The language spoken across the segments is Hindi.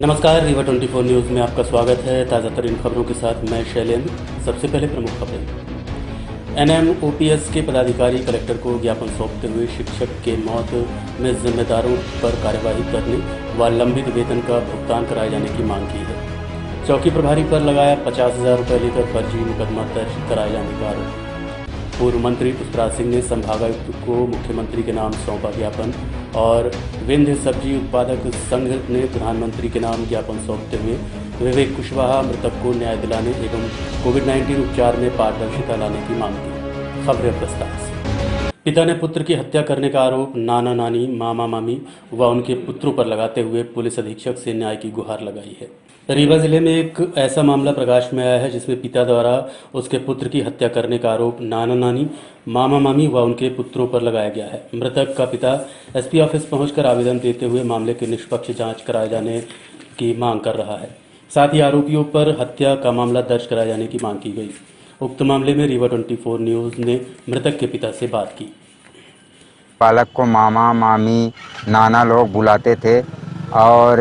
नमस्कार, रीवा 24 न्यूज़ में आपका स्वागत है। ताज़ा तरीन खबरों के साथ मैं शैलेंद्र। सबसे पहले प्रमुख खबरें। एनएमओपीएस के पदाधिकारी कलेक्टर को ज्ञापन सौंपते हुए शिक्षक के मौत में जिम्मेदारों पर कार्यवाही करने व लंबित वेतन का भुगतान कराए जाने की मांग की है। चौकी प्रभारी पर लगाया 50,000 रुपये लेकर फर्जी मुकदमा दर्ज कराए जाने का आरोप। पूर्व मंत्री पुष्पराज सिंह ने संभागायुक्त को मुख्यमंत्री के नाम सौंपा ज्ञापन और विंध्य सब्जी उत्पादक संघ ने प्रधानमंत्री के नाम ज्ञापन सौंपते हुए विवेक कुशवाहा मृतक को न्याय दिलाने एवं कोविड-19 उपचार में पारदर्शिता लाने की मांग की। खबरें विस्तार से। पिता ने पुत्र की हत्या करने का आरोप नाना नानी, मामा मामी व उनके पुत्रों पर लगाते हुए पुलिस अधीक्षक से न्याय की गुहार लगाई है। रीवा जिले में एक ऐसा मामला प्रकाश में आया है जिसमें पिता द्वारा उसके पुत्र की हत्या करने का आरोप नाना नानी, मामा मामी व उनके पुत्रों पर लगाया गया है। मृतक का पिता एसपी ऑफिस पहुंचकर आवेदन देते हुए मामले की निष्पक्ष जांच कराए जाने की मांग कर रहा है। साथ ही आरोपियों पर हत्या का मामला दर्ज कराए जाने की मांग की गई। उक्त मामले में रीवा 24 न्यूज़ ने मृतक के पिता से बात की। बालक को मामा मामी नाना लोग बुलाते थे और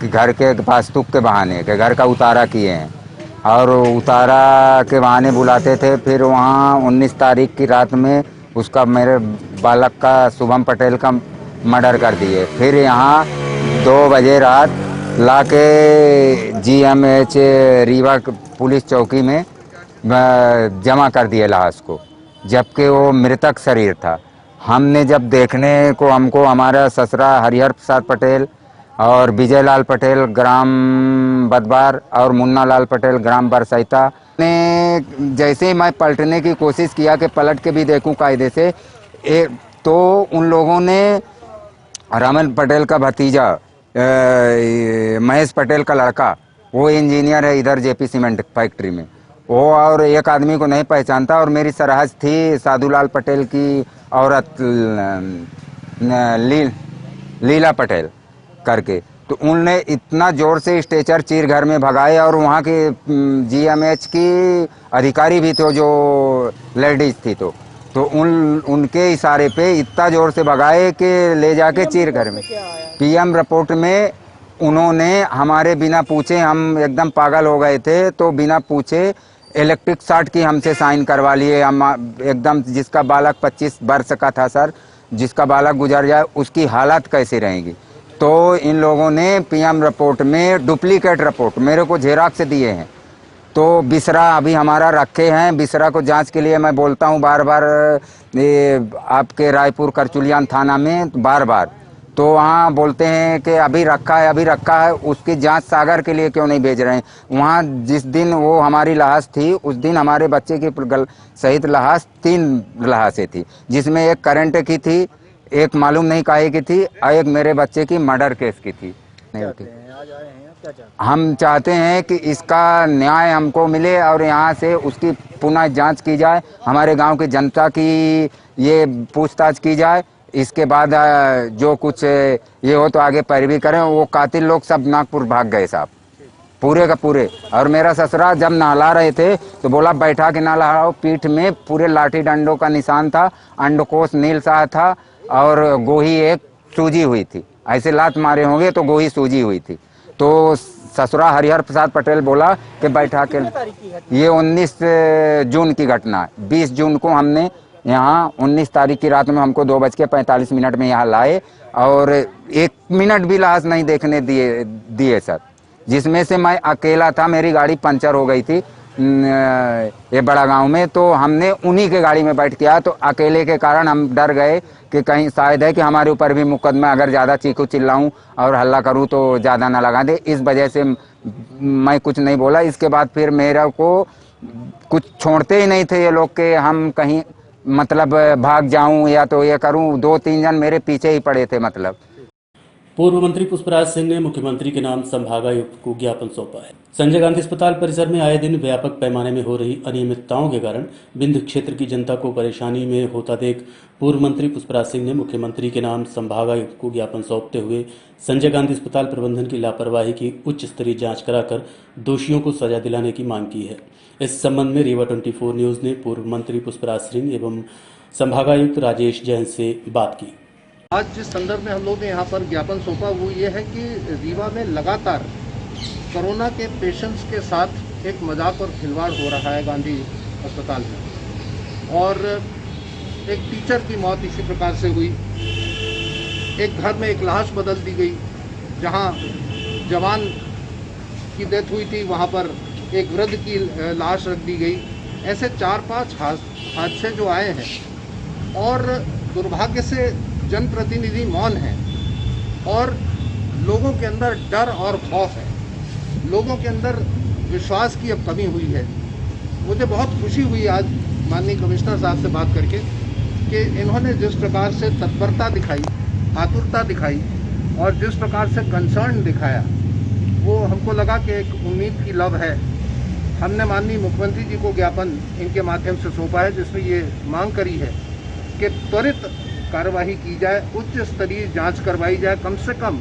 घर के वास्तुक के बहाने के घर का उतारा किए हैं और उतारा के बहाने बुलाते थे। फिर वहाँ 19 तारीख की रात में उसका मेरे बालक का शुभम पटेल का मर्डर कर दिए। फिर यहाँ 2 बजे रात लाके GMH रीवा पुलिस चौकी में जमा कर दिए लाश को, जबकि वो मृतक शरीर था। हमने जब देखने को हमको हमारा ससुरा हरिहर प्रसाद पटेल और विजय लाल पटेल ग्राम बदबार और मुन्ना लाल पटेल ग्राम बरसैता ने जैसे ही मैं पलटने की कोशिश किया कि पलट के भी देखूं कायदे से, तो उन लोगों ने रमन पटेल का भतीजा महेश पटेल का लड़का, वो इंजीनियर है इधर JP सीमेंट फैक्ट्री में, वो और एक आदमी को नहीं पहचानता। और मेरी सरहद थी साधुलाल पटेल की औरत लीला पटेल करके, तो उनने इतना जोर से स्ट्रेचर चीर घर में भगाए और वहाँ के GMH की अधिकारी भी थे जो लेडीज थी, तो उनके इशारे पे इतना जोर से भगाए कि ले जाके चीर घर में। PM रिपोर्ट में उन्होंने हमारे बिना पूछे, हम एकदम पागल हो गए थे, तो बिना पूछे इलेक्ट्रिक शॉर्ट की हमसे साइन करवा लिए। हम एकदम, जिसका बालक 25 वर्ष का था सर, जिसका बालक गुजर जाए उसकी हालत कैसी रहेगी। तो इन लोगों ने PM रिपोर्ट में डुप्लीकेट रिपोर्ट मेरे को झेराक्स से दिए हैं। तो बिसरा अभी हमारा रखे हैं, बिसरा को जांच के लिए मैं बोलता हूँ बार बार आपके रायपुर करचुलियान थाना में बार बार, तो वहाँ बोलते हैं कि अभी रखा है, उसकी जांच सागर के लिए क्यों नहीं भेज रहे हैं। वहाँ जिस दिन वो हमारी लाश थी उस दिन हमारे बच्चे की सहित लाश 3 लाशें थी, जिसमें एक करंट की थी, एक मालूम नहीं काहे की थी और एक मेरे बच्चे की मर्डर केस की थी। हम चाहते हैं कि इसका न्याय हमको मिले और यहाँ से उसकी पुनः जांच की जाए, हमारे गांव की जनता की ये पूछताछ की जाए। इसके बाद जो कुछ ये हो तो आगे पैरवी करें। वो कातिल लोग सब नागपुर भाग गए साहब, पूरे का पूरे। और मेरा ससुरा जब नहला रहे थे तो बोला बैठा के ना नहलाओ, पीठ में पूरे लाठी डंडों का निशान था, अंडकोश नील सा था और गोही एक सूजी हुई थी। ऐसे लात मारे होंगे तो गोही सूजी हुई थी। तो ससुरा हरिहर प्रसाद पटेल बोला कि बैठा के, ये 19 जून की घटना है। 20 जून को हमने यहाँ 19 तारीख की रात में हमको 2:45 में यहाँ लाए और 1 मिनट भी लाश नहीं देखने दिए सर, जिसमें से मैं अकेला था। मेरी गाड़ी पंचर हो गई थी ये बड़ा गांव में, तो हमने उन्हीं के गाड़ी में बैठ के आया। तो अकेले के कारण हम डर गए कि कहीं शायद है कि हमारे ऊपर भी मुकदमा, अगर ज़्यादा चीखूं चिल्लाऊं और हल्ला करूं तो ज़्यादा ना लगा दे, इस वजह से मैं कुछ नहीं बोला। इसके बाद फिर मेरा को कुछ छोड़ते ही नहीं थे ये लोग के हम कहीं मतलब भाग जाऊं या तो ये करूं। 2-3 जन मेरे पीछे ही पड़े थे। मतलब पूर्व मंत्री पुष्पराज सिंह ने मुख्यमंत्री के नाम संभागायुक्त को ज्ञापन सौंपा है। संजय गांधी अस्पताल परिसर में आए दिन व्यापक पैमाने में हो रही अनियमितताओं के कारण विंध्य क्षेत्र की जनता को परेशानी में होता देख पूर्व मंत्री पुष्पराज सिंह ने मुख्यमंत्री के नाम संभागायुक्त को ज्ञापन सौंपते हुए संजय गांधी अस्पताल प्रबंधन की लापरवाही की उच्च स्तरीय जांच कराकर दोषियों को सजा दिलाने की मांग की है। इस संबंध में रीवा 24 न्यूज़ ने पूर्व मंत्री पुष्पराज सिंह एवं संभागायुक्त राजेश जैन से बात की। आज जिस संदर्भ में हम लोग ने यहाँ पर ज्ञापन सौंपा वो ये है कि रीवा में लगातार कोरोना के पेशेंट्स के साथ एक मजाक और खिलवाड़ हो रहा है गांधी अस्पताल में। और एक टीचर की मौत इसी प्रकार से हुई, एक घर में एक लाश बदल दी गई, जहाँ जवान की डेथ हुई थी वहाँ पर एक वृद्ध की लाश रख दी गई। ऐसे 4-5 हादसे जो आए हैं और दुर्भाग्य से जनप्रतिनिधि मौन है और लोगों के अंदर डर और खौफ है, लोगों के अंदर विश्वास की अब कमी हुई है। मुझे बहुत खुशी हुई आज माननीय कमिश्नर साहब से बात करके कि इन्होंने जिस प्रकार से तत्परता दिखाई, आतुरता दिखाई और जिस प्रकार से कंसर्न दिखाया, वो हमको लगा कि एक उम्मीद की लव है। हमने माननीय मुख्यमंत्री जी को ज्ञापन इनके माध्यम से सौंपा है जिसमें ये मांग करी है कि त्वरित कार्यवाही की जाए, उच्च स्तरीय जांच करवाई जाए। कम से कम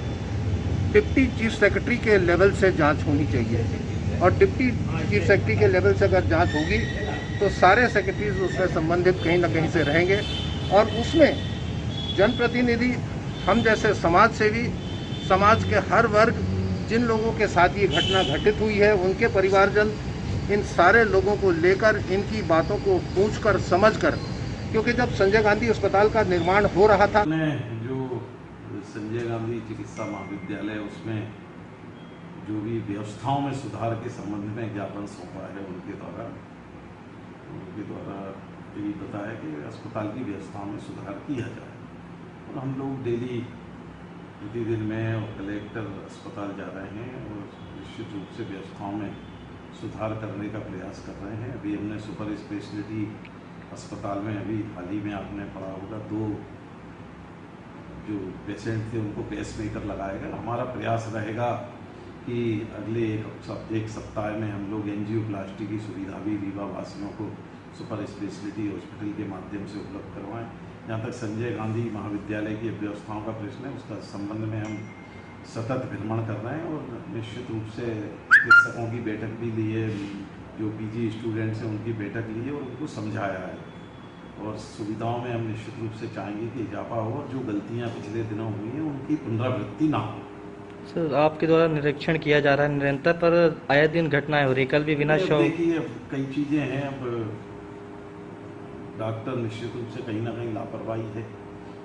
डिप्टी चीफ सेक्रेटरी के लेवल से जांच होनी चाहिए और डिप्टी चीफ सेक्रेटरी के लेवल से अगर जांच होगी तो सारे सेक्रेटरीज उससे संबंधित कहीं ना कहीं से रहेंगे और उसमें जनप्रतिनिधि, हम जैसे समाज सेवी, समाज के हर वर्ग, जिन लोगों के साथ ये घटना घटित हुई है, उनके परिवारजन, इन सारे लोगों को लेकर इनकी बातों को पूछकर समझकर, क्योंकि जब संजय गांधी अस्पताल का निर्माण हो रहा था, जो संजय गांधी चिकित्सा महाविद्यालय उसमें जो भी व्यवस्थाओं में सुधार के संबंध में ज्ञापन सौंपा है उनके द्वारा यही बताया कि अस्पताल की व्यवस्थाओं में सुधार किया जाए। और हम लोग डेली प्रतिदिन में और कलेक्टर अस्पताल जा रहे हैं और निश्चित रूप से व्यवस्थाओं में सुधार करने का प्रयास कर रहे हैं। अभी हमने सुपर स्पेशलिटी अस्पताल में अभी हाल ही में आपने पढ़ा होगा 2 जो पेशेंट थे उनको पेसमेकर लगाया गया। हमारा प्रयास रहेगा कि अगले एक सप्ताह में हम लोग एंजियोप्लास्टी की सुविधा भी रीवा वासियों को सुपर स्पेशलिटी हॉस्पिटल के माध्यम से उपलब्ध करवाएं। जहाँ तक संजय गांधी महाविद्यालय की व्यवस्थाओं का प्रश्न है, उसका संबंध में हम सतत भ्रमण कर रहे हैं और निश्चित रूप से चिकित्सकों की बैठक भी ली है, जो पीजी स्टूडेंट्स हैं उनकी बैठक ली है और उनको समझाया है और सुविधाओं में हम निश्चित रूप से चाहेंगे कि इजाफा हो और जो गलतियां पिछले दिनों हुई हैं उनकी पुनरावृत्ति ना हो। सर, आपके द्वारा निरीक्षण किया जा रहा है निरंतर, पर आए दिन घटनाएं हो रही, कल भी बिना शव। देखिए अब कई चीज़ें हैं, अब डॉक्टर निश्चित रूप से कहीं ना कहीं लापरवाही है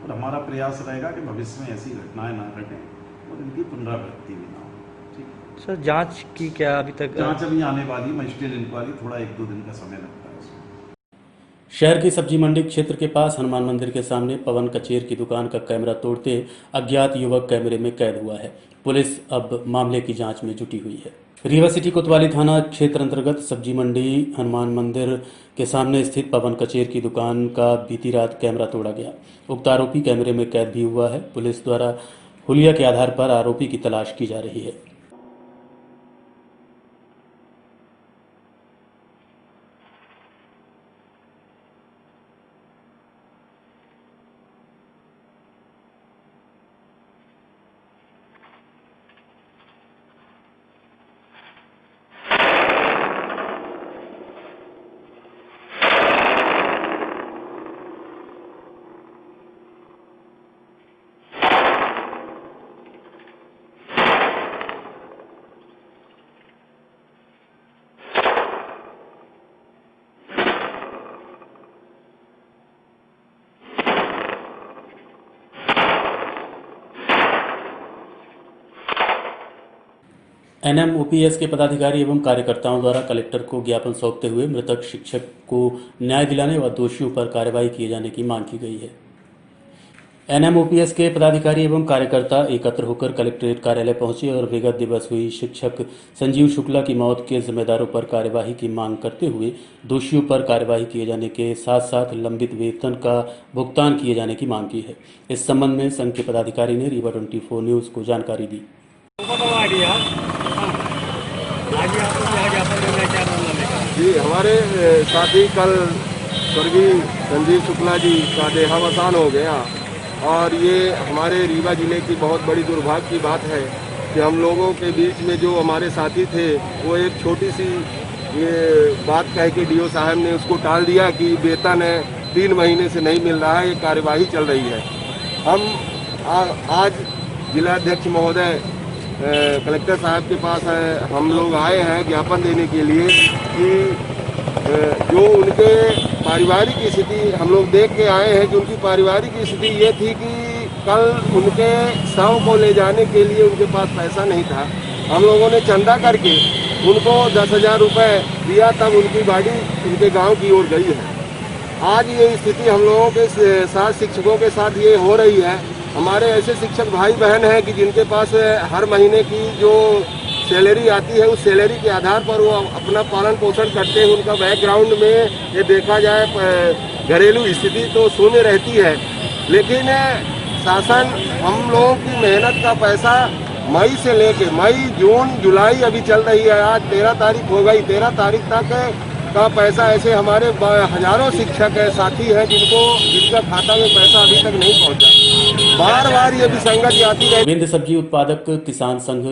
और हमारा प्रयास रहेगा कि भविष्य में ऐसी घटनाएं ना घटें और इनकी पुनरावृत्ति भी ना हो। ठीक सर, जांच की क्या अभी तक? जांच अभी आने वाली, मजिस्ट्रेट इंक्वायरी, थोड़ा 1-2 दिन का समय लगता है। शहर की सब्जी मंडी क्षेत्र के पास हनुमान मंदिर के सामने पवन कचेर की दुकान का कैमरा तोड़ते अज्ञात युवक कैमरे में कैद हुआ है। पुलिस अब मामले की जांच में जुटी हुई है। रीवा सिटी कोतवाली थाना क्षेत्र अंतर्गत सब्जी मंडी हनुमान मंदिर के सामने स्थित पवन कचेर की दुकान का बीती रात कैमरा तोड़ा गया। उक्त आरोपी कैमरे में कैद भी हुआ है। पुलिस द्वारा हुलिया के आधार पर आरोपी की तलाश की जा रही है। एनएमओपीएस के पदाधिकारी एवं कार्यकर्ताओं द्वारा कलेक्टर को ज्ञापन सौंपते हुए मृतक शिक्षक को न्याय दिलाने व दोषियों पर कार्रवाई किए जाने की मांग की गई है। एनएमओपीएस के पदाधिकारी एवं कार्यकर्ता एकत्र होकर कलेक्ट्रेट कार्यालय पहुंचे और विगत दिवस हुई शिक्षक संजीव शुक्ला की मौत के जिम्मेदारों पर कार्यवाही की मांग करते हुए दोषियों पर कार्यवाही किए जाने के साथ साथ लंबित वेतन का भुगतान किए जाने की मांग की है। इस संबंध में संघ के पदाधिकारी ने रीवा 24 न्यूज़ को जानकारी दी। जी, हमारे साथी कल स्वर्गीय संजीव शुक्ला जी का देहावसान हो गया और ये हमारे रीवा जिले की बहुत बड़ी दुर्भाग्य की बात है कि हम लोगों के बीच में जो हमारे साथी थे वो एक छोटी सी ये बात कह के डीओ साहब ने उसको टाल दिया कि वेतन 3 महीने से नहीं मिल रहा है, ये कार्यवाही चल रही है। हम आज जिलाध्यक्ष महोदय कलेक्टर साहब के पास हम लोग आए हैं ज्ञापन देने के लिए कि जो उनके पारिवारिक स्थिति हम लोग देख के आए हैं कि उनकी पारिवारिक स्थिति ये थी कि कल उनके शव को ले जाने के लिए उनके पास पैसा नहीं था। हम लोगों ने चंदा करके उनको 10,000 रुपये दिया, तब उनकी गाड़ी उनके गांव की ओर गई है। आज ये स्थिति हम लोगों के साथ शिक्षकों के साथ ये हो रही है। हमारे ऐसे शिक्षक भाई बहन हैं कि जिनके पास हर महीने की जो सैलरी आती है उस सैलरी के आधार पर वो अपना पालन पोषण करते हैं। उनका बैकग्राउंड में ये देखा जाए घरेलू स्थिति तो शून्य रहती है, लेकिन शासन हम लोगों की मेहनत का पैसा मई से लेके मई जून जुलाई अभी चल रही है, आज 13 तारीख हो गई, 13 तारीख तक का पैसा ऐसे हमारे हजारों शिक्षक साथी हैं जिनका खाता में पैसा अभी तक नहीं पहुंचा। बार बार ये विसंगति आती है। विंध्य सब्जी उत्पादक किसान संघ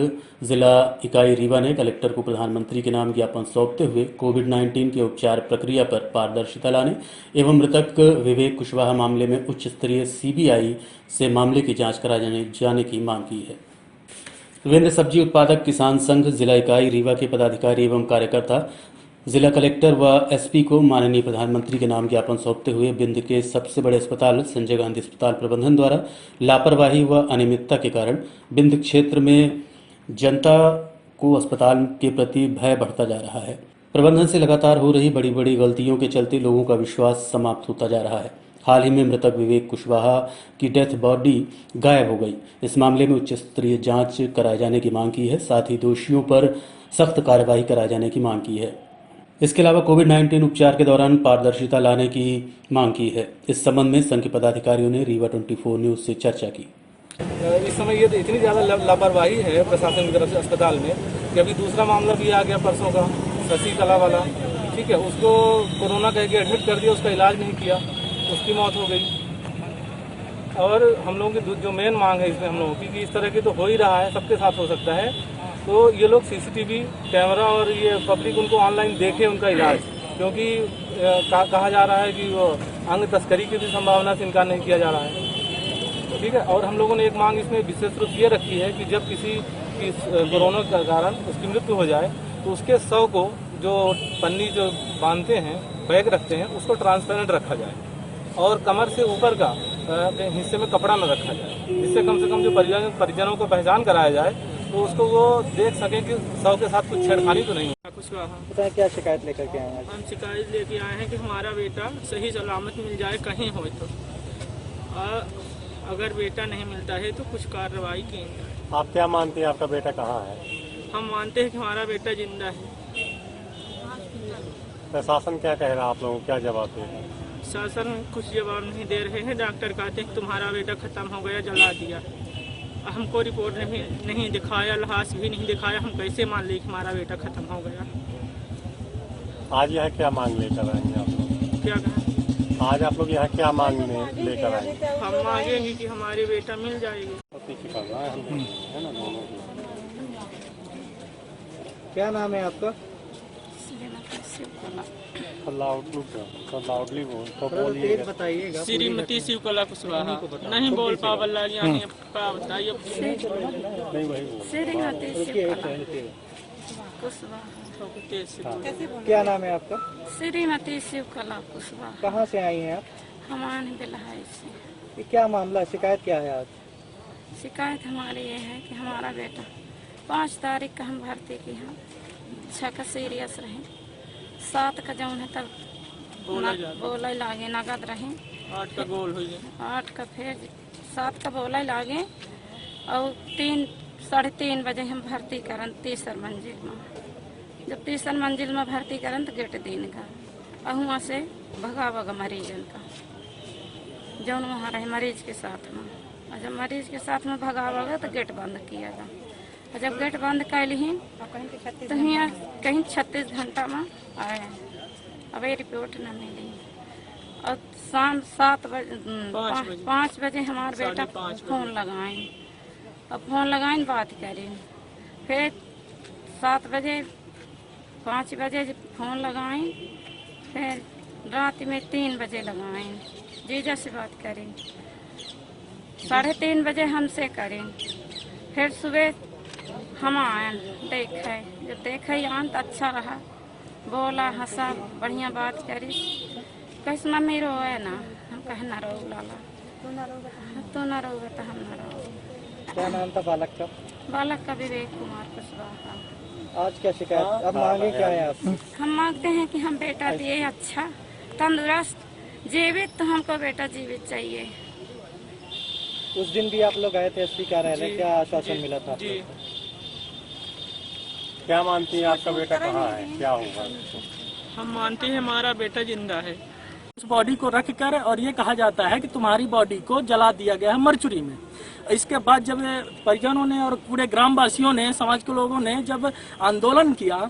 जिला इकाई रीवा ने कलेक्टर को प्रधानमंत्री के नाम ज्ञापन सौंपते हुए कोविड-19 के उपचार प्रक्रिया पर पारदर्शिता लाने एवं मृतक विवेक कुशवाहा मामले में उच्च स्तरीय सीबीआई से मामले की जांच कराए जाने की मांग की है। विंध्य सब्जी उत्पादक किसान संघ जिला इकाई रीवा के पदाधिकारी एवं कार्यकर्ता जिला कलेक्टर व एसपी को माननीय प्रधानमंत्री के नाम ज्ञापन सौंपते हुए विंध्य के सबसे बड़े अस्पताल संजय गांधी अस्पताल प्रबंधन द्वारा लापरवाही व अनियमितता के कारण विंध्य क्षेत्र में जनता को अस्पताल के प्रति भय बढ़ता जा रहा है। प्रबंधन से लगातार हो रही बड़ी बड़ी गलतियों के चलते लोगों का विश्वास समाप्त होता जा रहा है। हाल ही में मृतक विवेक कुशवाहा की डेथ बॉडी गायब हो गई। इस मामले में उच्च स्तरीय जांच कराए जाने की मांग की है, साथ ही दोषियों पर सख्त कार्रवाई कराए जाने की मांग की है। इसके अलावा कोविड-19 उपचार के दौरान पारदर्शिता लाने की मांग की है। इस संबंध में संघ के पदाधिकारियों ने रीवा 24 न्यूज से चर्चा की। इस समय ये इतनी ज़्यादा लापरवाही है प्रशासन की तरफ से अस्पताल में कि अभी दूसरा मामला भी आ गया परसों का, शशि कला वाला, ठीक है, उसको कोरोना कह के एडमिट कर दिया, उसका इलाज नहीं किया, उसकी मौत हो गई। और हम लोगों की जो मेन मांग है इसमें हम लोगों की कि इस तरह की तो हो ही रहा है, सबके साथ हो सकता है, तो ये लोग सीसीटीवी कैमरा और ये पब्लिक उनको ऑनलाइन देखे उनका इलाज, क्योंकि कहा जा रहा है कि वो अंग तस्करी की भी संभावना से इनकार नहीं किया जा रहा है, ठीक है। और हम लोगों ने एक मांग इसमें विशेष रूप ये रखी है कि जब किसी की कोरोना के कारण उसकी मृत्यु हो जाए तो उसके शव को जो पन्नी जो बांधते हैं, बैग रखते हैं, उसको ट्रांसपेरेंट रखा जाए और कमर से ऊपर का हिस्से में कपड़ा न रखा जाए, जिससे कम से कम जो परिजनों को पहचान कराया जाए तो उसको वो देख सकें कि शव के साथ कुछ छेड़खानी तो नहीं है। कुछ क्या शिकायत लेकर के आए हैं? हम शिकायत लेके आए हैं कि हमारा बेटा सही सलामत मिल जाए कहीं हो तो, और अगर बेटा नहीं मिलता है तो कुछ कार्रवाई की जाए। आप क्या मानते हैं, आपका बेटा कहाँ है? हम मानते हैं कि हमारा बेटा जिंदा है। प्रशासन क्या कह रहा है, आप लोगों को क्या जवाब दे रहे हैं? शासन कुछ जवाब नहीं दे रहे हैं। डॉक्टर कहते हैं कि तुम्हारा बेटा खत्म हो गया, जला दिया। हमको रिपोर्ट नहीं दिखाया, लाश भी नहीं दिखाया, हम कैसे मान ली कि हमारा बेटा खत्म हो गया। आज यहाँ क्या मांग लेकर आएंगे आप लोग? क्या कहें? आज आप लोग यहाँ क्या मांग लेकर आएंगे? हम मांगेंगे कि हमारे बेटा मिल जाएगी। क्या नाम है आपका? बताइएगा। श्रीमती शिवकला कुशवाहा। नहीं बोल पावल्ला बताइए। क्या नाम है आपका? श्रीमती शिवकला कुशवाहा। कहाँ से आई हैं आप? हमारे बिल्हाई से। ये क्या मामला, शिकायत क्या है आज? शिकायत हमारी ये है कि हमारा बेटा 5 तारीख का हम भर्ती की हैं, 6 का सीरियस रहे, 7 का जौन है तब बोला लागे नगद रहे, 8 का गोल हो गया, 8 का फिर 7 का बोला लागे और 3-3:30 बजे हम भर्ती करन तीसर मंजिल में। जब तीसर मंजिल में भर्ती करन तो गेट दिन का और वहाँ से भगा मरीजन का जौन वहाँ रहे मरीज के साथ में, और जब मरीज के साथ में भगा तो गेट बंद किया था। और जब गेट बंद कर ली तो यहाँ कहीं 36 घंटा में आए, अब ये रिपोर्ट न मिली। और शाम 5 बजे हमारे बेटा फोन लगाए, और फोन लगाए बात करें, फिर 7 बजे 5 बजे फोन लगाए, फिर रात में 3 बजे लगाए, जीजा से बात करें, 3:30 बजे हमसे करें। फिर सुबह हम आयन देखे, जब देखे आन तो अच्छा रहा, बोला हंसा, बढ़िया बात करी। कैसे मम्मी रोए ना, हम कहे ना रो लाला, तू ना रोगे तो हम ना रोगे। क्या नाम था बालक का? बालक का विवेक कुमार कुशवाहा। आज क्या शिकायत, अब मांगे क्या है आपसे? हम मांगते हैं कि हम बेटा दिए अच्छा तंदुरुस्त जीवित, तो हमको बेटा जीवित चाहिए। उस दिन भी आप लोग आए थे एसपी कार्यालय, क्या आश्वासन मिला था? जी, क्या मानती है आपका बेटा कहाँ है, क्या होगा? हम मानते हैं हमारा बेटा जिंदा है। उस बॉडी को रख कर और ये कहा जाता है कि तुम्हारी बॉडी को जला दिया गया है मरचुरी में। इसके बाद जब परिजनों ने और पूरे ग्रामवासियों ने, समाज के लोगों ने जब आंदोलन किया,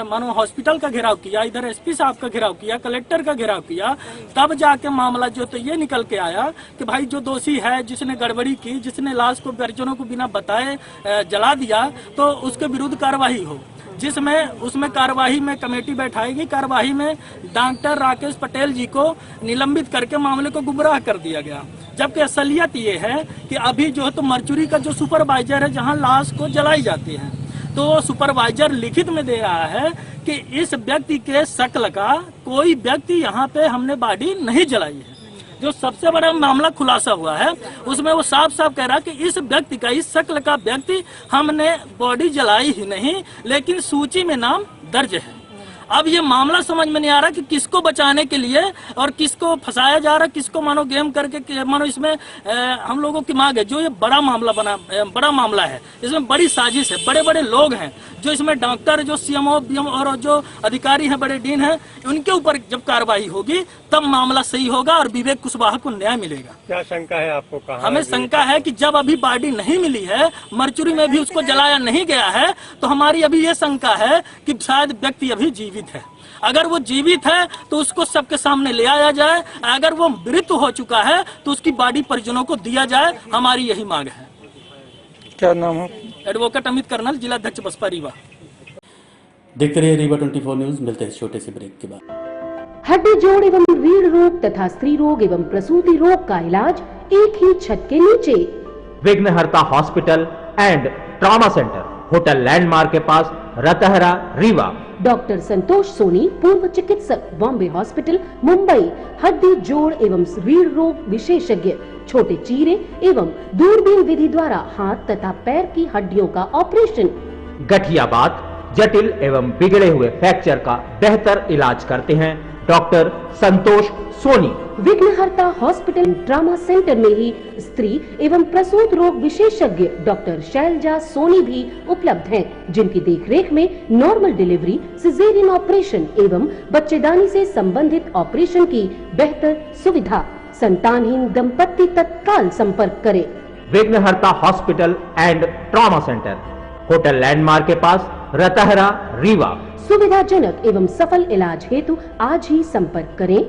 मानो हॉस्पिटल का घेराव किया, इधर एसपी साहब का घेराव किया, कलेक्टर का घेराव किया, तब जाके मामला जो तो ये निकल के आया कि भाई जो दोषी है, जिसने गड़बड़ी की, जिसने लाश को परिजनों को बिना बताए जला दिया, तो उसके विरुद्ध कार्रवाई हो, जिसमें उसमें कार्यवाही में कमेटी बैठाएगी। कार्यवाही में डॉक्टर राकेश पटेल जी को निलंबित करके मामले को गुमराह कर दिया गया। जबकि असलियत ये है कि अभी जो है तो मर्चुरी का जो सुपरवाइजर है, जहां लाश को जलाई जाती है, तो सुपरवाइजर लिखित में दे रहा है कि इस व्यक्ति के शक्ल का कोई व्यक्ति यहाँ पे हमने बॉडी नहीं जलाई है। जो सबसे बड़ा मामला खुलासा हुआ है उसमें वो साफ साफ कह रहा है कि इस व्यक्ति का, इस शक्ल का व्यक्ति हमने बॉडी जलाई ही नहीं, लेकिन सूची में नाम दर्ज है। अब ये मामला समझ में नहीं आ रहा कि किसको बचाने के लिए और किसको फंसाया जा रहा है, किसको मानो गेम करके, मानो इसमें हम लोगों की मांग है। जो ये बड़ा मामला है, इसमें बड़ी साजिश है, बड़े बड़े लोग हैं जो इसमें, डॉक्टर, जो सीएमओ, बीएमओ और जो अधिकारी हैं, बड़े डीन हैं, उनके ऊपर जब कार्रवाई होगी तब मामला सही होगा और विवेक कुशवाहा को न्याय मिलेगा। क्या शंका है आपको? कहाँ हमें शंका है कि जब अभी बॉडी नहीं मिली है, मर्चुरी में भी उसको जलाया नहीं गया है, तो हमारी अभी ये शंका है कि शायद व्यक्ति अभी जीवित है। अगर वो जीवित है तो उसको सबके सामने ले आया जाए, अगर वो मृत हो चुका है तो उसकी बॉडी परिजनों को दिया जाए। हमारी यही मांग है। क्या नाम है? एडवोकेट अमित कर्नल, जिलाध्यक्ष बसपा रीवा। देखते रहिए रीवा 24 न्यूज। मिलते हैं छोटे से ब्रेक के बाद। हड्डी जोड़ एवं रीढ़ रोग तथा स्त्री रोग एवं प्रसूति रोग का इलाज एक ही छत के नीचे। विघ्नहर्ता hospital and trauma centre, hotel landmark के पास, रतहरा, रीवा। डॉक्टर संतोष सोनी, पूर्व चिकित्सक, बॉम्बे हॉस्पिटल, मुंबई। हड्डी जोड़ एवं रीढ़ रोग विशेषज्ञ, छोटे चीरे एवं दूरबीन विधि द्वारा हाथ तथा पैर की हड्डियों का ऑपरेशन। गठियाबात, जटिल एवं बिगड़े हुए फ्रैक्चर का बेहतर इलाज करते हैं डॉक्टर संतोष सोनी। विघ्नहर्ता हॉस्पिटल ट्रॉमा सेंटर में ही स्त्री एवं प्रसूत रोग विशेषज्ञ डॉक्टर शैलजा सोनी भी उपलब्ध हैं, जिनकी देखरेख में नॉर्मल डिलीवरी, सिजेरियन ऑपरेशन एवं बच्चेदानी से संबंधित ऑपरेशन की बेहतर सुविधा। संतानहीन दंपत्ति तत्काल संपर्क करें। विघ्नहर्ता hospital and trauma centre, hotel landmark के पास, रतहरा, रीवा। सुविधाजनक एवं सफल इलाज हेतु आज ही संपर्क करें।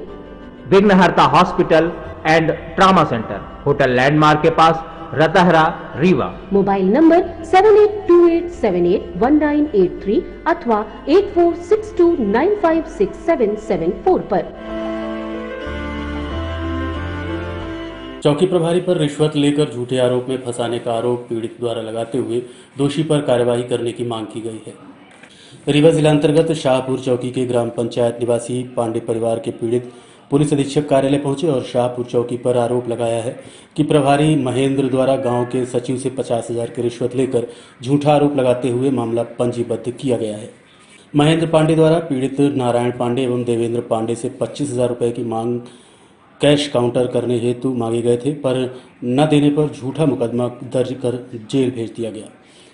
विघ्नहर्ता hospital and trauma centre, hotel landmark के पास, रतहरा, रीवा। मोबाइल नंबर 7828781983 अथवा 8462956774 पर। चौकी प्रभारी पर रिश्वत लेकर झूठे आरोप में फंसाने का आरोप पीड़ित द्वारा लगाते हुए दोषी पर कार्रवाई करने की मांग की गई है। रीवा जिला अंतर्गत शाहपुर चौकी के ग्राम पंचायत निवासी पांडे परिवार के पीड़ित पुलिस अधीक्षक कार्यालय पहुंचे और शाहपुर चौकी पर आरोप लगाया है कि प्रभारी महेंद्र द्वारा गांव के सचिव से 50,000 की रिश्वत लेकर झूठा आरोप लगाते हुए मामला पंजीबद्ध किया गया है। महेंद्र पांडे द्वारा पीड़ित नारायण पांडे एवं देवेंद्र पांडे से 25,000 रुपये की मांग कैश काउंटर करने हेतु मांगे गए थे, पर न देने पर झूठा मुकदमा दर्ज कर जेल भेज दिया गया।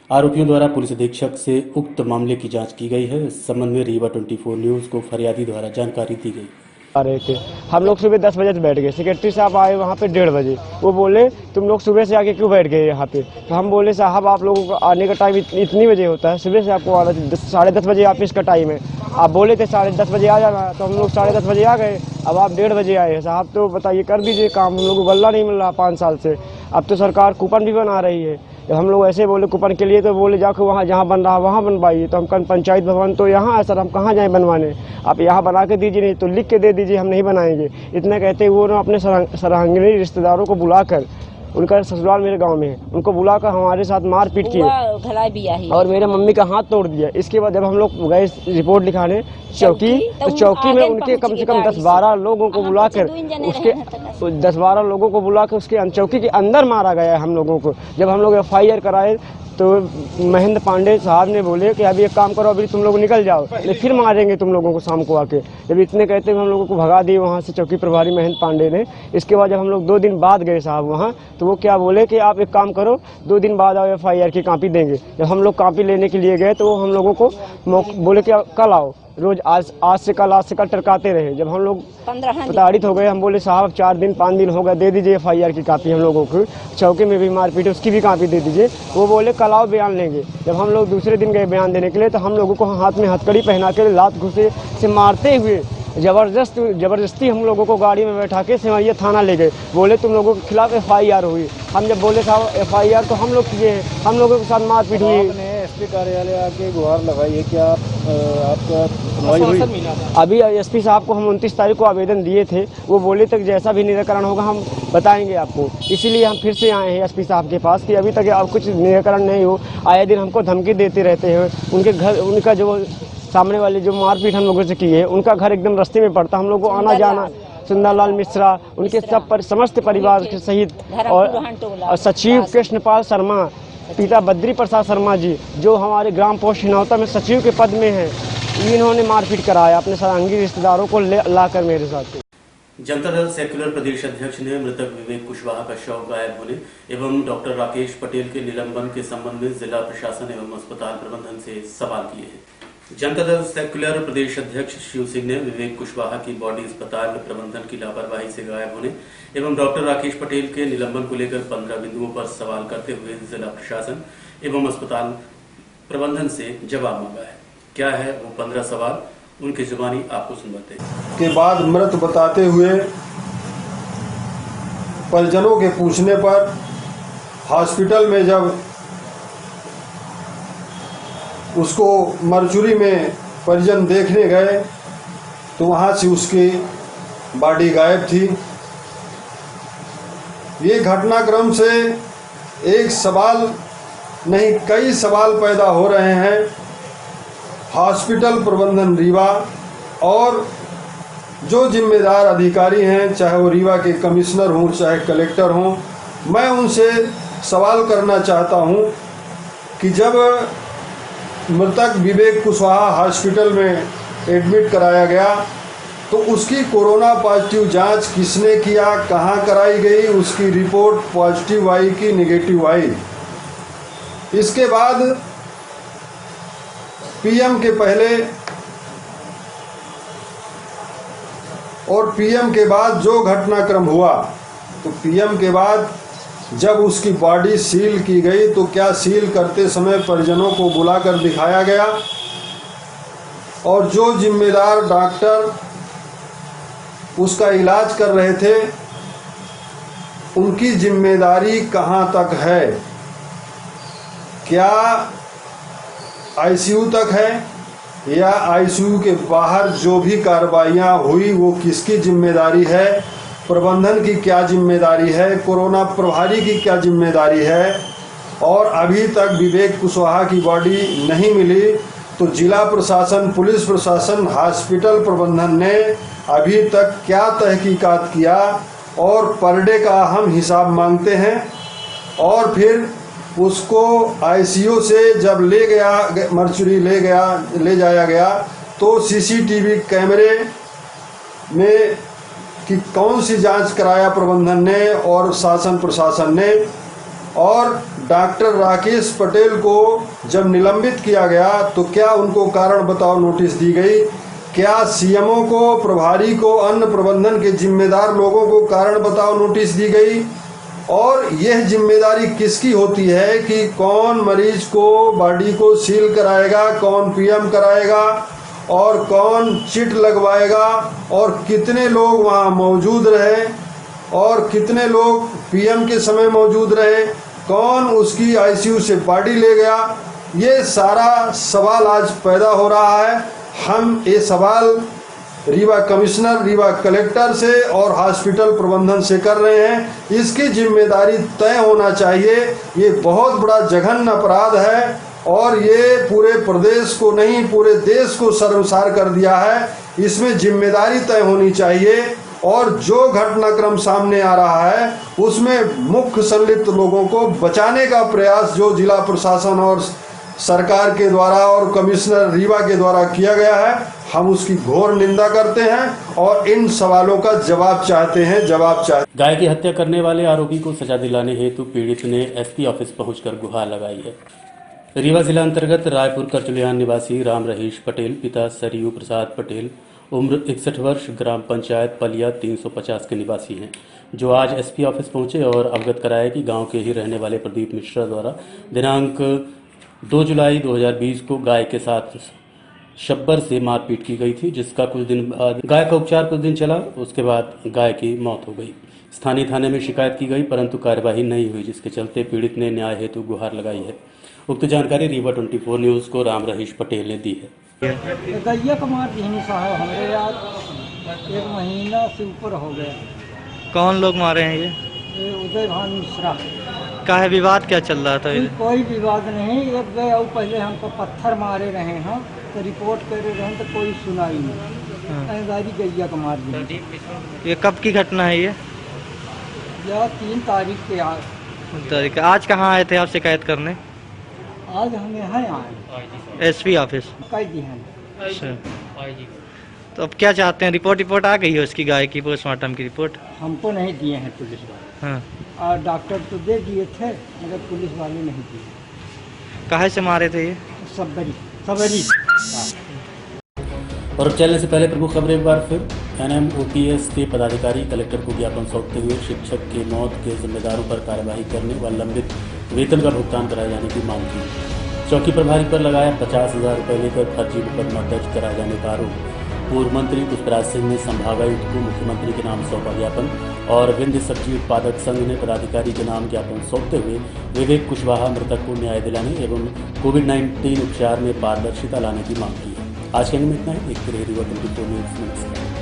आरोपियों द्वारा पुलिस अधीक्षक से उक्त मामले की जांच की गई है। इस संबंध में रीवा 24 न्यूज को फरियादी द्वारा जानकारी दी गई। आ रहे थे हम लोग सुबह 10 बजे से बैठ गए। सेक्रेटरी साहब आए वहाँ पे 1:30 बजे। वो बोले तुम लोग सुबह से आके क्यों बैठ गए यहाँ पे? तो हम बोले साहब आप लोगों का आने का टाइम इतनी बजे होता है, सुबह से आपको आना 10:30 बजे ऑफिस का टाइम है। आप बोले थे 10:30 बजे आ जाना, तो हम लोग 10:30 बजे आ गए। अब आप 1:30 बजे आए साहब, तो बताइए कर दीजिए काम। हम लोग को गल्ला नहीं मिल रहा 5 साल से। अब तो सरकार कूपन भी बना रही है। तो हम लोग ऐसे बोले कूपन के लिए, तो बोले जाकर वहाँ जहाँ बन रहा वहाँ बनवाइए। तो हम पंचायत भवन तो यहाँ है सर, हम कहाँ जाएँ बनवाने? आप यहाँ बना के दीजिए, नहीं तो लिख के दे दीजिए, हम नहीं बनाएंगे। इतना कहते हुए उन्होंने अपने सराहनीय रिश्तेदारों को बुलाकर उनका ससुराल मेरे गांव में है, उनको बुलाकर हमारे साथ मारपीट की और मेरे मम्मी का हाथ तोड़ दिया। इसके बाद जब हम लोग गए रिपोर्ट लिखाने चौकी, तो चौकी में उनके कम से कम 10-12 लोगों को बुलाकर उसके चौकी के अंदर मारा गया हम लोगों को। जब हम लोग FIR कराए तो महेंद्र पांडे साहब ने बोले कि अभी एक काम करो, अभी तुम लोग निकल जाओ, फिर मारेंगे तुम लोगों को शाम को आके। जब इतने कहते हुए हम लोगों को भगा दिए वहाँ से चौकी प्रभारी महेंद्र पांडे ने। इसके बाद जब हम लोग 2 दिन बाद गए साहब वहाँ, तो वो क्या बोले कि आप एक काम करो, 2 दिन बाद आओ, FIR की कॉपी देंगे। जब हम लोग कॉपी लेने के लिए गए तो वो हम लोगों को बोले कि कल आओ। रोज आज से कल टरकाते रहे। जब हम लोग प्रताड़ित हो गए, हम बोले साहब 4 दिन 5 दिन हो गए, दे दीजिए FIR की कॉपी हम लोगों को। चौके में भी मारपीट, उसकी भी कॉपी दे दीजिए। वो बोले कल आओ बयान लेंगे। जब हम लोग दूसरे दिन गए बयान देने के लिए, तो हम लोगों को हाथ में हथकड़ी पहना के लात घुसे से मारते हुए जबरदस्ती हम लोगों को गाड़ी में बैठा के सिमरिया थाना ले गए। बोले तुम लोगों के खिलाफ FIR हुई। हम जब बोले साहब FIR तो हम लोग किए हैं, हम लोगों के साथ मारपीट हुई। SP कार्यालय आके गुहार लगाई है, क्या आपका सुनवाई हुई? अभी SP साहब को हम 29 तारीख को आवेदन दिए थे। वो बोले तक जैसा भी निराकरण होगा हम बताएंगे आपको। इसीलिए हम फिर से आए हैं SP साहब के पास कि अभी तक अब कुछ निराकरण नहीं हो। आए दिन हमको धमकी देते रहते हैं। उनके घर, उनका जो सामने वाले जो मारपीट हम लोगों से की है, उनका घर एकदम रास्ते में पड़ता। हम लोग को आना जाना, सुंदरलाल मिश्रा, उनके सब समस्त परिवार के सहित, और सचिव कृष्णपाल शर्मा, पिता बद्री प्रसाद शर्मा जी, जो हमारे ग्राम पोस्ट हिनौता में सचिव के पद में हैं, इन्होंने मारपीट कराया अपने सरांगी रिश्तेदारों को लाकर मेरे साथ। जनता दल सेक्युलर प्रदेश अध्यक्ष ने मृतक विवेक कुशवाहा का शव गायब होने एवं डॉक्टर राकेश पटेल के निलंबन के संबंध में जिला प्रशासन एवं अस्पताल प्रबंधन से सवाल किए हैं। जनता दल सेक्युलर प्रदेश अध्यक्ष शिव सिंह ने विवेक कुशवाहा की बॉडी अस्पताल प्रबंधन की लापरवाही से गायब होने एवं डॉक्टर राकेश पटेल के निलंबन को लेकर 15 बिंदुओं पर सवाल करते हुए जिला प्रशासन एवं अस्पताल प्रबंधन से जवाब मांगा है। क्या है वो 15 सवाल, उनकी जुबानी आपको सुनवाते हैं। के बाद मृत बताते हुए परिजनों के पूछने पर हॉस्पिटल में जब उसको मरचुरी में परिजन देखने गए तो वहाँ से उसकी बॉडी गायब थी। ये घटनाक्रम से एक सवाल नहीं कई सवाल पैदा हो रहे हैं। हॉस्पिटल प्रबंधन रीवा और जो जिम्मेदार अधिकारी हैं, चाहे वो रीवा के कमिश्नर हों चाहे कलेक्टर हों, मैं उनसे सवाल करना चाहता हूं कि जब मृतक विवेक कुशवाहा हॉस्पिटल में एडमिट कराया गया तो उसकी कोरोना पॉजिटिव जांच किसने किया, कहां कराई गई, उसकी रिपोर्ट पॉजिटिव आई कि नेगेटिव आई। इसके बाद PM के पहले और PM के बाद जो घटनाक्रम हुआ, तो PM के बाद जब उसकी बॉडी सील की गई तो क्या सील करते समय परिजनों को बुलाकर दिखाया गया, और जो जिम्मेदार डॉक्टर उसका इलाज कर रहे थे उनकी जिम्मेदारी कहां तक है, क्या ICU तक है या ICU के बाहर जो भी कार्रवाइयाँ हुई वो किसकी जिम्मेदारी है, प्रबंधन की क्या जिम्मेदारी है, कोरोना प्रभारी की क्या जिम्मेदारी है। और अभी तक विवेक कुशवाहा की बॉडी नहीं मिली तो जिला प्रशासन, पुलिस प्रशासन, हॉस्पिटल प्रबंधन ने अभी तक क्या तहकीकात किया और पर डे का हम हिसाब मांगते हैं। और फिर उसको ICU से जब मर्चुरी ले जाया गया तो CCTV कैमरे में कि कौन सी जांच कराया प्रबंधन ने और शासन प्रशासन ने। और डॉक्टर राकेश पटेल को जब निलंबित किया गया तो क्या उनको कारण बताओ नोटिस दी गई, क्या CMO को, प्रभारी को, अन्य प्रबंधन के जिम्मेदार लोगों को कारण बताओ नोटिस दी गई। और यह जिम्मेदारी किसकी होती है कि कौन मरीज को बॉडी को सील कराएगा, कौन PM कराएगा और कौन चिट लगवाएगा, और कितने लोग वहाँ मौजूद रहे और कितने लोग PM के समय मौजूद रहे, कौन उसकी ICU से बॉडी ले गया। ये सारा सवाल आज पैदा हो रहा है। हम ये सवाल रीवा कमिश्नर, रीवा कलेक्टर से और हॉस्पिटल प्रबंधन से कर रहे हैं। इसकी जिम्मेदारी तय होना चाहिए। ये बहुत बड़ा जघन्य अपराध है और ये पूरे प्रदेश को नहीं पूरे देश को शर्मसार कर दिया है। इसमें जिम्मेदारी तय होनी चाहिए और जो घटनाक्रम सामने आ रहा है उसमें मुख्य संलिप्त लोगों को बचाने का प्रयास जो जिला प्रशासन और सरकार के द्वारा और कमिश्नर रीवा के द्वारा किया गया है, हम उसकी घोर निंदा करते हैं और इन सवालों का जवाब चाहते हैं। गाय की हत्या करने वाले आरोपी को सजा दिलाने हेतु पीड़ित ने एसपी ऑफिस पहुंचकर गुहार लगाई है। रीवा जिला अंतर्गत रायपुर करचुलियान निवासी राम रहीश पटेल, पिता सरयू प्रसाद पटेल, उम्र 61 वर्ष, ग्राम पंचायत पलिया 350 के निवासी हैं, जो आज एसपी ऑफिस पहुंचे और अवगत कराया कि गांव के ही रहने वाले प्रदीप मिश्रा द्वारा दिनांक 2 जुलाई 2020 को गाय के साथ शब्बर से मारपीट की गई थी, जिसका कुछ दिन बाद गाय का उपचार कुछ दिन चला। उसके बाद गाय की मौत हो गई। स्थानीय थाने में शिकायत की गई परंतु कार्यवाही नहीं हुई, जिसके चलते पीड़ित ने न्याय हेतु गुहार लगाई है। उक्त जानकारी रीवा 24 न्यूज़ को राम रहीश पटेल ने दी है। गैया कुमार जी साहब हमारे यार 1 महीना से ऊपर हो गया। कौन लोग मारे हैं ये? उदय भान मिश्रा। का है विवाद क्या चल रहा था? कोई विवाद नहीं। एक गए और पहले हमको पत्थर मारे रहे हैं तो रिपोर्ट करे रहे तो कोई सुनाई नहीं। गाड़ी गैया कुमार जी। ये कब की घटना है ये? यह 3 तारीख के आज कहाँ आए थे आप शिकायत करने? आज हम यहाँ आए एसपी ऑफिस कह दी हैं। अच्छा, तो अब क्या चाहते हैं? रिपोर्ट आ गई है उसकी गाय की पोस्टमार्टम की रिपोर्ट? हमको नहीं दिए हैं पुलिस वाले। हाँ, और डॉक्टर तो दे दिए थे मगर पुलिस वाले नहीं दिए। काहे से मारे थे ये? सबरी। और चलने से पहले प्रमुख खबरें एक बार फिर। NMOPS के पदाधिकारी कलेक्टर को ज्ञापन सौंपते हुए शिक्षक के मौत के जिम्मेदारों पर कार्यवाही करने व लंबित वेतन का भुगतान कराए जाने की मांग की। चौकी प्रभारी पर लगाया 50,000 रुपये लेकर फर्जी मुकदमा दर्ज कराए जाने का आरोप। पूर्व मंत्री पुष्पराज सिंह ने संभागायुक्त को मुख्यमंत्री के नाम सौंपा ज्ञापन और विंध्य सब्जी उत्पादक संघ ने पदाधिकारी के नाम ज्ञापन सौंपते हुए विवेक कुशवाहा मृतक को न्याय दिलाने एवं कोविड-19 उपचार में पारदर्शिता लाने की मांग की है। आज के में इतना ही। देखते रहिए रीवा 24 न्यूज़। नमस्कार।